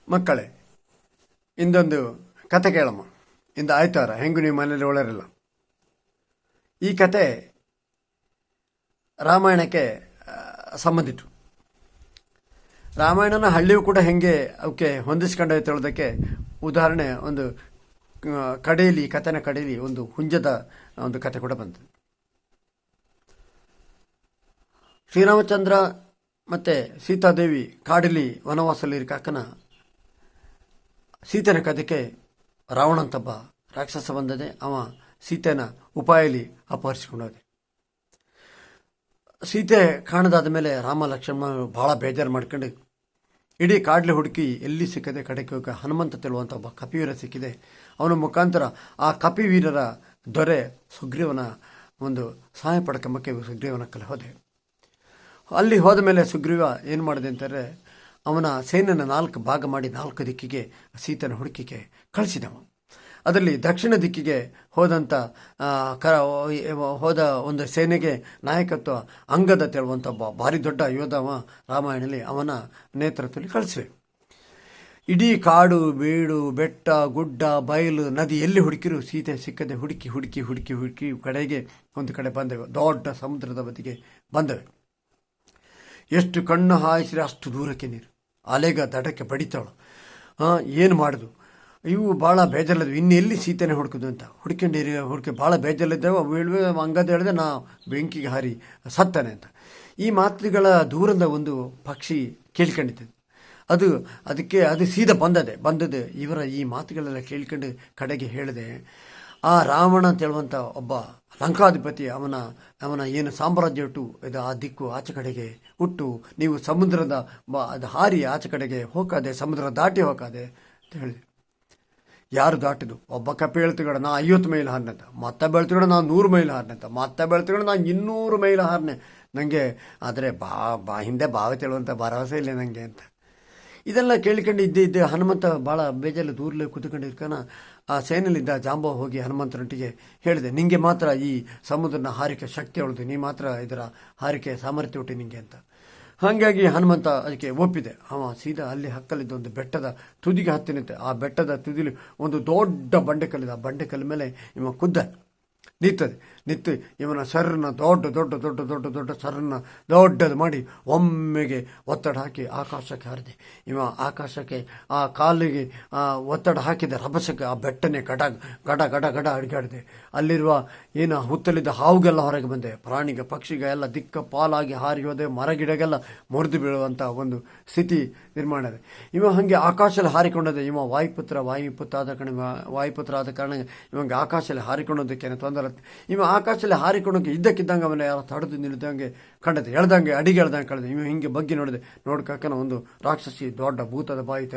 ಮಕ್ಕಳೇ, ಇಂದೊಂದು ಕತೆ ಕೇಳಮ್ಮ. ಇಂದ ಆಯ್ತಾರ ಹೆಂಗು ನೀವು ಮನೇಲಿ ಒಳ್ಳೆಯರಿಲ್ಲ. ಈ ಕತೆ ರಾಮಾಯಣಕ್ಕೆ ಸಂಬಂಧಿತು. ರಾಮಾಯಣನ ಹಳ್ಳಿಯೂ ಕೂಡ ಹೆಂಗೆ ಅವಕ್ಕೆ ಹೊಂದಿಸ್ಕೊಂಡೈತೆ ಹೇಳೋದಕ್ಕೆ ಉದಾಹರಣೆ ಒಂದು ಕಡೆಯಲ್ಲಿ, ಕಥೆನ ಕಡೆಯಲ್ಲಿ ಒಂದು ಹುಂಜದ ಒಂದು ಕತೆ ಕೂಡ ಬಂತು. ಶ್ರೀರಾಮಚಂದ್ರ ಮತ್ತು ಸೀತಾದೇವಿ ಕಾಡಲ್ಲಿ ವನವಾಸಲ್ಲಿ ಇರಕಾಕನ ಸೀತೆನ ಕದಕ್ಕೆ ರಾವಣ ಅಂತಬ್ಬ ರಾಕ್ಷಸ ಬಂದದೆ. ಅವ ಸೀತೆನ ಉಪಾಯಲ್ಲಿ ಅಪಹರಿಸಿಕೊಂಡೋದೆ. ಸೀತೆ ಕಾಣದಾದ ಮೇಲೆ ರಾಮ ಲಕ್ಷ್ಮಣ ಭಾಳ ಬೇಜಾರು ಮಾಡ್ಕೊಂಡು ಇಡೀ ಕಾಡ್ಲಿ ಹುಡುಕಿ ಎಲ್ಲಿ ಸಿಕ್ಕದೆ ಕಡೆಗೆ ಹೋಗಿ ಹನುಮಂತ ತಿಳುವಂಥ ಒಬ್ಬ ಕಪಿವೀರ ಸಿಕ್ಕಿದೆ. ಅವನ ಮುಖಾಂತರ ಆ ಕಪಿವೀರರ ದೊರೆ ಸುಗ್ರೀವನ ಒಂದು ಸಹಾಯ ಪಡ್ಕೊಂಬಕ್ಕೆ ಸುಗ್ರೀವನ ಕಲೆ ಹೋದೆ. ಅಲ್ಲಿ ಹೋದ ಮೇಲೆ ಸುಗ್ರೀವ ಏನು ಮಾಡಿದೆ ಅಂತಾರೆ, ಅವನ ಸೇನೆಯನ್ನು 4 ಭಾಗ ಮಾಡಿ 4 ದಿಕ್ಕಿಗೆ ಸೀತೆನ ಹುಡುಕಿಗೆ ಕಳಿಸಿದವ. ಅದರಲ್ಲಿ ದಕ್ಷಿಣ ದಿಕ್ಕಿಗೆ ಹೋದಂಥ ಹೋದ ಒಂದು ಸೇನೆಗೆ ನಾಯಕತ್ವ ಅಂಗದ ತಿಳುವಂಥ ಒಬ್ಬ ಭಾರಿ ದೊಡ್ಡ ಯೋಧವ ರಾಮಾಯಣದಲ್ಲಿ ಅವನ ನೇತೃತ್ವದಲ್ಲಿ ಕಳಿಸಿವೆ. ಇಡೀ ಕಾಡು ಬೇಡು ಬೆಟ್ಟ ಗುಡ್ಡ ಬಯಲು ನದಿ ಎಲ್ಲಿ ಹುಡುಕಿರು ಸೀತೆ ಸಿಕ್ಕದೆ ಹುಡುಕಿ ಹುಡುಕಿ ಹುಡುಕಿ ಹುಡುಕಿ ಕಡೆಗೆ ಒಂದು ಕಡೆ ಬಂದೆವು. ದೊಡ್ಡ ಸಮುದ್ರದ ಬದಿಗೆ ಬಂದವೆ. ಎಷ್ಟು ಕಣ್ಣು ಹಾಯಿಸಿದ್ರೆ ಅಷ್ಟು ದೂರಕ್ಕೆ ನೀರು, ಅಲೆಗ ದಡಕ್ಕೆ ಬಡಿತಾಳು. ಏನು ಮಾಡೋದು? ಇವು ಭಾಳ ಬೇಜಾರಲ್ಲಿದ್ವು. ಇನ್ನು ಎಲ್ಲಿ ಸೀತೆನೇ ಹುಡುಕೋದು ಅಂತ ಹುಡುಕಿ ಭಾಳ ಬೇಜಾರಲ್ಲಿದ್ದಾವೆ. ಬೀಳುವೆ ಅಂಗದ ಹೇಳಿದೆ, ನಾ ಬೆಂಕಿಗೆ ಹಾರಿ ಸತ್ತಾನೆ ಅಂತ. ಈ ಮಾತುಗಳ ದೂರದ ಒಂದು ಪಕ್ಷಿ ಕೇಳ್ಕೊಂಡಿದ್ದೆ. ಅದು ಸೀದಾ ಬಂದದೆ. ಇವರ ಈ ಮಾತುಗಳೆಲ್ಲ ಕೇಳ್ಕೊಂಡು ಕಡೆಗೆ ಹೇಳಿದೆ, ಆ ರಾವಣ ಅಂತ ಹೇಳುವಂಥ ಒಬ್ಬ ಲಂಕಾಧಿಪತಿ ಅವನ ಏನು ಸಾಮ್ರಾಜ್ಯ ಉಟ್ಟು ಇದು ಆ ದಿಕ್ಕು ಆಚೆ ಕಡೆಗೆ ಹುಟ್ಟು, ನೀವು ಸಮುದ್ರದ ಅದು ಹಾರಿ ಆಚೆ ಕಡೆಗೆ ಹೋಗದೆ, ಸಮುದ್ರ ದಾಟಿ ಹೋಗದೆ ಅಂತ ಹೇಳಿದೆ. ಯಾರು ದಾಟಿದು? ಒಬ್ಬ ಕಪ್ಪೆ ಹೇಳ್ತಿಗಡೆ ನಾ 50 ಮೈಲ್ ಹಾರನೆ ಅಂತ, ಮತ್ತೆ ಬೆಳ್ತಿಗಡೆ ನಾನು 100 ಮೈಲ್ ಹಾರನೆ ಅಂತ, ಮತ್ತೆ ಬೆಳ್ತಿಗಡೆ ನಾನು 200 ಮೈಲ್ ಹಾರನೆ. ನನಗೆ ಆದರೆ ಹಿಂದೆ ಬಾವಿ ತಿಳುವಂಥ ಭರವಸೆ ಇಲ್ಲ ನನಗೆ ಅಂತ. ಇದೆಲ್ಲ ಕೇಳ್ಕೊಂಡು ಇದ್ದೆ ಹನುಮಂತ ಭಾಳ ಬೇಜಾರಲ್ಲಿ ದೂರಲ್ಲೇ ಕೂತ್ಕೊಂಡಿರ್ಕನ ಆ ಸೇನೆಯಲ್ಲಿದ್ದ ಜಾಂಬ ಹೋಗಿ ಹನುಮಂತನೊಟ್ಟಿಗೆ ಹೇಳಿದೆ, ನಿಂಗೆ ಮಾತ್ರ ಈ ಸಮುದ್ರನ ಹಾರಿಕೆ ಶಕ್ತಿ ಉಳಿದು, ನೀ ಮಾತ್ರ ಇದರ ಹಾರಿಕೆ ಸಾಮರ್ಥ್ಯ ಉಂಟು ನಿಂಗೆ ಅಂತ. ಹಾಗಾಗಿ ಹನುಮಂತ ಅದಕ್ಕೆ ಒಪ್ಪಿದೆ. ಅವ ಸೀದಾ ಅಲ್ಲಿ ಹಕ್ಕಲಿದ್ದ ಒಂದು ಬೆಟ್ಟದ ತುದಿಗೆ ಹತ್ತಿನಿದ್ದೆ. ಆ ಬೆಟ್ಟದ ತುದಿಲಿ ಒಂದು ದೊಡ್ಡ ಬಂಡೆಕಲ್ಲಿದೆ. ಆ ಬಂಡೆಕಲ್ಲ ಮೇಲೆ ಇವ ನಿಂತು ಇವನ ಸರನ್ನ ದೊಡ್ಡ ಸರನ್ನ ದೊಡ್ಡದು ಮಾಡಿ ಒಮ್ಮೆಗೆ ಒತ್ತಡ ಹಾಕಿ ಆಕಾಶಕ್ಕೆ ಹಾರಿದೆ. ಇವ ಆಕಾಶಕ್ಕೆ ಆ ಕಾಲಿಗೆ ಒತ್ತಡ ಹಾಕಿದ ರಭಸಕ್ಕೆ ಆ ಬೆಟ್ಟನೆ ಗಡ ಅಡಿಗಾಡಿದೆ. ಅಲ್ಲಿರುವ ಏನು ಹುತ್ತಲಿದ್ದ ಹಾವುಗೆಲ್ಲ ಹೊರಗೆ ಬಂದೆ. ಪ್ರಾಣಿಗೆ ಪಕ್ಷಿಗೆ ಎಲ್ಲ ದಿಕ್ಕ ಪಾಲಾಗಿ ಹಾರಿ ಹೋದೆ. ಮರಗಿಡಗೆಲ್ಲ ಮುರಿದು ಬೀಳುವಂಥ ಒಂದು ಸ್ಥಿತಿ ನಿರ್ಮಾಣ ಇದೆ. ಇವ ಹಾಗೆ ಆಕಾಶದಲ್ಲಿ ಹಾರಿಕೊಂಡದೆ. ಇವ ವಾಯುಪುತ್ರ ಆದ ಕಾರಣ ಇವಂಗೆ ಆಕಾಶದಲ್ಲಿ ಹಾರಿಕೊಂಡೋದಕ್ಕೆ ತೊಂದರೆ. ಇವ ಆಕಾಶದಲ್ಲಿ ಹಾರಿಕೊಂಡೋಕೆ ಇದ್ದಕ್ಕಿದ್ದಂಗೆ ಅವನ ಯಾರು ತಡೆದು ನಿಲ್ದಂಗೆ ಕಂಡದೆ. ಎಳ್ದಂಗೆ ಅಡಿಗೆ ಎಳ್ದಂಗೆ ಕಳೆದೆ. ಇವ ಹಿಂಗೆ ಬಗ್ಗೆ ನೋಡ್ಕನ ಒಂದು ರಾಕ್ಷಸಿ ದೊಡ್ಡ ಭೂತದ ಬಾಯಿ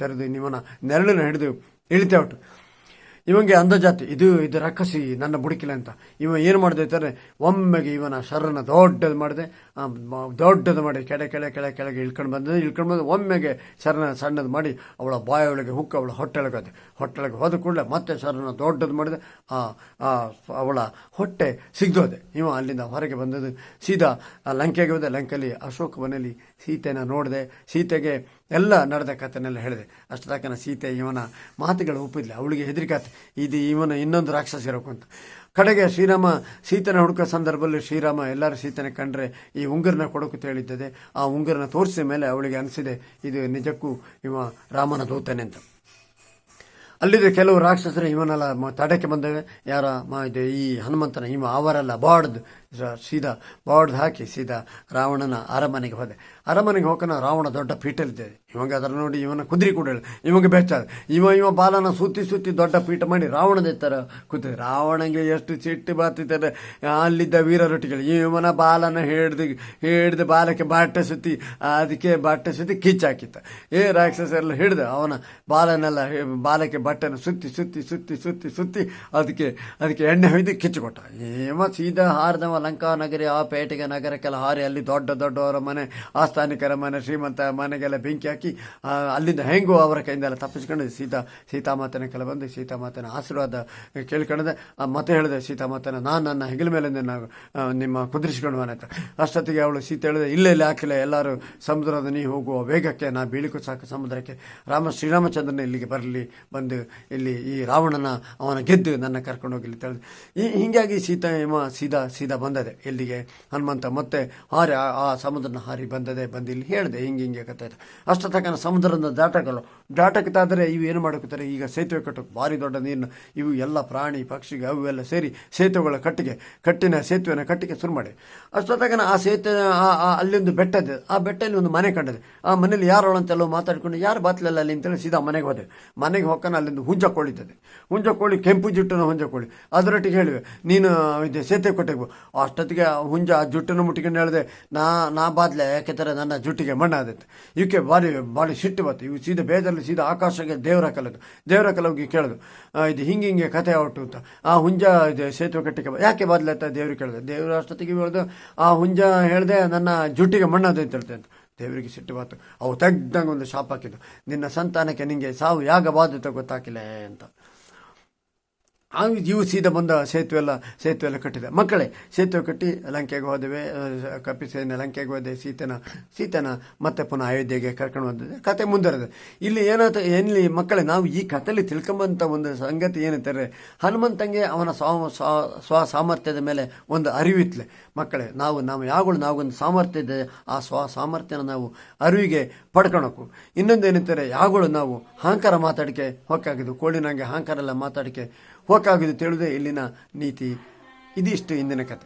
ತೆರೆದು ಇವನ ನೆರಳನ್ನು ಹಿಡಿದು ಇಳಿತೆ ಹೊಟ್ಟು. ಇವಂಗೆ ಅಂದಜಾತಿ ಇದು ರಕ್ಕಸಿ ನನ್ನ ಬುಡಕಿಲ್ಲ ಅಂತ. ಇವ ಏನು ಮಾಡಿದೆ ಅಂತಾರೆ, ಒಮ್ಮೆಗೆ ಇವನ ಶರನ್ನ ದೊಡ್ಡದು ಮಾಡಿ ಕೆಳಗೆ ಇಳ್ಕೊಂಡು ಬಂದು ಒಮ್ಮೆಗೆ ಶರನ್ನ ಸಣ್ಣದು ಮಾಡಿ ಅವಳ ಬಾಯೊಳಗೆ ಹುಕ್ಕು ಅವಳ ಹೊಟ್ಟೆಳಗೆ ಹೋದ ಕೂಡಲೇ ಮತ್ತೆ ಶರನ್ನ ದೊಡ್ಡದು ಮಾಡಿದೆ. ಅವಳ ಹೊಟ್ಟೆ ಸಿಗ್ದೋದೆ. ಇವ ಅಲ್ಲಿಂದ ಹೊರಗೆ ಬಂದದ್ದು ಸೀದಾ ಲಂಕೆಗೆ ಹೋದೆ. ಲಂಕೆಯಲ್ಲಿ ಅಶೋಕ ಮನೆಯಲ್ಲಿ ಸೀತೆನ ನೋಡಿದೆ. ಸೀತೆಗೆ ಎಲ್ಲ ನಡೆದ ಕಥೆನೆಲ್ಲ ಹೇಳಿದೆ. ಅಷ್ಟು ತನಕ ಸೀತೆ ಇವನ ಮಾತುಗಳು ಒಪ್ಪಿದ್ಲೆ. ಅವಳಿಗೆ ಹೆದರಿಕಾತೆ, ಇದು ಇವನ ಇನ್ನೊಂದು ರಾಕ್ಷಸ ಇರೋಕು ಅಂತ. ಕಡೆಗೆ ಶ್ರೀರಾಮ ಸೀತೆನ ಹುಡುಕೋ ಸಂದರ್ಭದಲ್ಲಿ ಶ್ರೀರಾಮ ಎಲ್ಲರೂ ಸೀತೆನ ಕಂಡ್ರೆ ಈ ಉಂಗುರನ ಕೊಡೋಕೆ ಹೇಳಿದ್ದದೆ. ಆ ಉಂಗುರನ ತೋರಿಸಿದ ಮೇಲೆ ಅವಳಿಗೆ ಅನಿಸಿದೆ, ಇದು ನಿಜಕ್ಕೂ ಇವ ರಾಮನ ದೂತನೆ ಅಂತ. ಅಲ್ಲಿದೆ ಕೆಲವು ರಾಕ್ಷಸರು ಇವನೆಲ್ಲ ತಡಕ್ಕೆ ಬಂದವೆ. ಈ ಹನುಮಂತನ ಅವರೆಲ್ಲ ಬಾಡ್ದು ಹಾಕಿ ಸೀದಾ ರಾವಣನ ಅರಮನೆಗೆ ಹೋದೆ. ಅರಮನೆಗೆ ಹೋಗೋಣ ರಾವಣ ದೊಡ್ಡ ಪೀಠಲ್ಲಿದ್ದೆ. ಇವಾಗ ಅದರ ನೋಡಿ ಇವನ ಕುದುರೆ ಕೂಡ ಇವಾಗ ಬೆಚ್ಚಾದ. ಇವ ಬಾಲನ ಸುತ್ತಿ ದೊಡ್ಡ ಪೀಠ ಮಾಡಿ ರಾವಣದ ಎತ್ತರ ಕೂತಿದೆ. ರಾವಣಗೆ ಎಷ್ಟು ಸಿಟ್ಟು ಬರ್ತಿದ್ದಾರೆ ಅಲ್ಲಿದ್ದ ವೀರರೊಟ್ಟಿಗಳು. ಇವನ ಬಾಲನ ಹಿಡ್ದು ಬಾಲಕ್ಕೆ ಬಾಟೆ ಸುತ್ತಿ ಕಿಚ್ಚಾಕಿತ್ತ. ರಾಕ್ಷಸರೆಲ್ಲ ಹಿಡ್ದು ಅವನ ಬಾಲಕ್ಕೆ ಬಟ್ಟೆನ ಸುತ್ತಿ ಅದಕ್ಕೆ ಎಣ್ಣೆ ಹೊಯ್ದು ಕಿಚ್ಚುಕೊಟ್ಟ. ಇವ ಸೀದಾ ಹಾರ್ದವ ಲಂಕಾ ನಗರಿ ಆ ಪೇಟೆಗೆ ನಗರಕ್ಕೆಲ್ಲ ಹಾರಿ ಅಲ್ಲಿ ದೊಡ್ಡ ದೊಡ್ಡವರ ಮನೆ, ಆಸ್ಥಾನಿಕರ ಮನೆ, ಶ್ರೀಮಂತ ಮನೆಗೆಲ್ಲ ಬೆಂಕಿ ಹಾಕಿ ಅಲ್ಲಿಂದ ಹೆಂಗೋ ಅವರ ಕೈಯಿಂದೆಲ್ಲ ತಪ್ಪಿಸ್ಕೊಂಡು ಸೀತಾಮಾತನ ಕೆಲ ಬಂದು ಸೀತಾಮಾತನ ಆಶೀರ್ವಾದ ಕೇಳ್ಕೊಂಡೆ. ಮತ್ತೆ ಹೇಳಿದೆ ಸೀತಾಮಾತನ, ನಾನು ನನ್ನ ಹೆಗಲ ಮೇಲೆ ನಿಮ್ಮ ಕುದುರಿಸ್ಕೊಂಡು ಅಂತ. ಅಷ್ಟೊತ್ತಿಗೆ ಅವಳು ಸೀತೆ ಹೇಳಿದೆ, ಇಲ್ಲ ಹಾಕಿಲ್ಲ, ಎಲ್ಲರೂ ಸಮುದ್ರದ ನೀ ಹೋಗುವ ವೇಗಕ್ಕೆ ನಾ ಬೀಳಿಕೂ ಸಾಕು ಸಮುದ್ರಕ್ಕೆ, ಶ್ರೀರಾಮಚಂದ್ರನ ಇಲ್ಲಿಗೆ ಬರಲಿ, ಬಂದು ಇಲ್ಲಿ ಈ ರಾವಣನ ಅವನ ಗೆದ್ದು ನನ್ನ ಕರ್ಕೊಂಡು ಹೋಗಲಿ ಅಂತ ಹೇಳಿದೆ. ಹೀಗಾಗಿ ಸೀದಾ ಬಂದದೆ ಇಲ್ಲಿಗೆ ಹನುಮಂತ. ಮತ್ತೆ ಹಾರಿ ಆ ಸಮುದ್ರನ ಹಾರಿ ಬಂದು ಇಲ್ಲಿ ಹೇಳಿದೆ ಹಿಂಗೆ ಕಥೆ ಇದೆ. ಅಷ್ಟ ತನಕ ಸಮುದ್ರದ ದಾಟಕ್ಕಾದರೆ ಇವು ಏನು ಮಾಡೋಕ್ತಾರೆ, ಈಗ ಸೇತುವೆ ಕಟ್ಟೋಕೆ ಭಾರಿ ದೊಡ್ಡ ನೀರಿನ ಇವು ಎಲ್ಲ ಪ್ರಾಣಿ ಪಕ್ಷಿಗೆ ಅವು ಎಲ್ಲ ಸೇರಿ ಸೇತುವೆಗಳ ಸೇತುವೆನ ಕಟ್ಟಿಗೆ ಶುರು ಮಾಡಿ. ಅಷ್ಟೊತ್ತಕನ ಆ ಸೇತುವೆ ಅಲ್ಲೊಂದು ಬೆಟ್ಟ ಇದೆ, ಆ ಬೆಟ್ಟಲ್ಲಿ ಒಂದು ಮನೆ ಕಂಡಿದೆ. ಆ ಮನೇಲಿ ಯಾರು ಅಂತೆಲ್ಲ ಮಾತಾಡ್ಕೊಂಡು ಯಾರು ಬಾತ್ಲಲ್ಲ ಅಲ್ಲಿ ಅಂತೇಳಿ ಸೀದಾ ಮನೆಗೆ ಹೋದೆ. ಮನೆಗೆ ಹೋಗ್ಕೊಂಡು ಅಲ್ಲಿಂದ ಹುಂಜ ಕೋಳಿದ್ದದೆ. ಹುಂಜ ಕೋಳಿ ಕೆಂಪು ಜುಟ್ಟಿನ ಹುಂಜ ಕೋಳಿ. ಅದರೊಟ್ಟಿಗೆ ಹೇಳಿವೆ, ನೀನು ಇದೆ ಸೇತುವೆ ಕೊಟ್ಟೆಗು. ಅಷ್ಟೊತ್ತಿಗೆ ಹುಂಜ ಜುಟ್ಟನ್ನು ಮುಟ್ಟಿಕೊಂಡು ಹೇಳಿದೆ, ನಾ ಬಾದ್ಲೆ ಯಾಕೆಂದರೆ ನನ್ನ ಜುಟ್ಟಿಗೆ ಮಣ್ಣಾದೈತೆ. ಇವಕ್ಕೆ ಭಾರಿ ಸಿಟ್ಟು ಬತ್ತು. ಇವು ಸೀದಾ ಬೇಜಲ್ಲಿ ಸೀದಾ ಆಕಾಶಕ್ಕೆ ದೇವರ ಕಲೋಗಿ ಕೇಳಿದು, ಇದು ಹಿಂಗೆ ಕಥೆ ಹೊಟ್ಟು ಅಂತ. ಆ ಹುಂಜ ಇದೆ ಸೇತುವೆ ಕಟ್ಟಿಗೆ ಯಾಕೆ ಬಾದ್ಲತ್ತ ದೇವ್ರಿಗೆ ಕೇಳಿದೆ. ದೇವರು ಅಷ್ಟೊತ್ತಿಗೆ ಹೇಳಿದು, ಆ ಹುಂಜ ಹೇಳಿದೆ ನನ್ನ ಜುಟ್ಟಿಗೆ ಮಣ್ಣಾದ ಅಂತ ಹೇಳ್ತೆ ಅಂತ. ದೇವರಿಗೆ ಸಿಟ್ಟು ಬಾತು. ಅವು ತೆಗ್ದಂಗೆ ಒಂದು ಶಾಪ್ ಹಾಕಿದ್ದು, ನಿನ್ನ ಸಂತಾನಕ್ಕೆ ನಿಂಗೆ ಸಾವು ಯಾಗ ಬಾಧ್ಯತೆ ಗೊತ್ತಾಕಿಲ್ಲ ಅಂತ. ಇವು ಸೀದಾ ಬಂದ ಸೇತುವೆ ಕಟ್ಟಿದೆ. ಮಕ್ಕಳೇ ಸೇತುವೆ ಕಟ್ಟಿ ಲಂಕೆಗೆ ಹೋದವೆ. ಕಪಿಸೇನೆ ಲಂಕೆಗೆ ಹೋದೆ. ಸೀತೆನ ಮತ್ತೆ ಪುನಃ ಅಯೋಧ್ಯೆಗೆ ಕರ್ಕೊಂಡು ಬಂದಿದೆ. ಕತೆ ಮುಂದುವರೆದೆ. ಇಲ್ಲಿ ಎಲ್ಲಿ ಮಕ್ಕಳೇ, ನಾವು ಈ ಕಥೆಯಲ್ಲಿ ತಿಳ್ಕೊಂಬಂಥ ಒಂದು ಸಂಗತಿ ಏನಂತಾರೆ, ಹನುಮಂತಂಗೆ ಅವನ ಸಾಮರ್ಥ್ಯದ ಮೇಲೆ ಒಂದು ಅರಿವಿತ್ಲೆ. ಮಕ್ಕಳೇ, ನಾವೊಂದು ಸಾಮರ್ಥ್ಯ ಇದೆ, ಆ ಸಾಮರ್ಥ್ಯನ ನಾವು ಅರಿವಿಗೆ ಪಡ್ಕೊಳಕು. ಇನ್ನೊಂದು ಏನಂತಾರೆ, ಯಾಗಳು ನಾವು ಅಹಂಕಾರ ಮಾತಾಡಿಕೆ ಹೊಕ್ಕಾಗಿದ್ದು, ಕೋಳಿನಂಗೆ ಅಹಂಕಾರ ಎಲ್ಲ ಮಾತಾಡಿಕೆ ಹೋಗಾಗಿದ್ದು ತಿಳಿದೇ ಇಲ್ಲಿನ ನೀತಿ. ಇದಿಷ್ಟು ಇಂದಿನ ಕತೆ.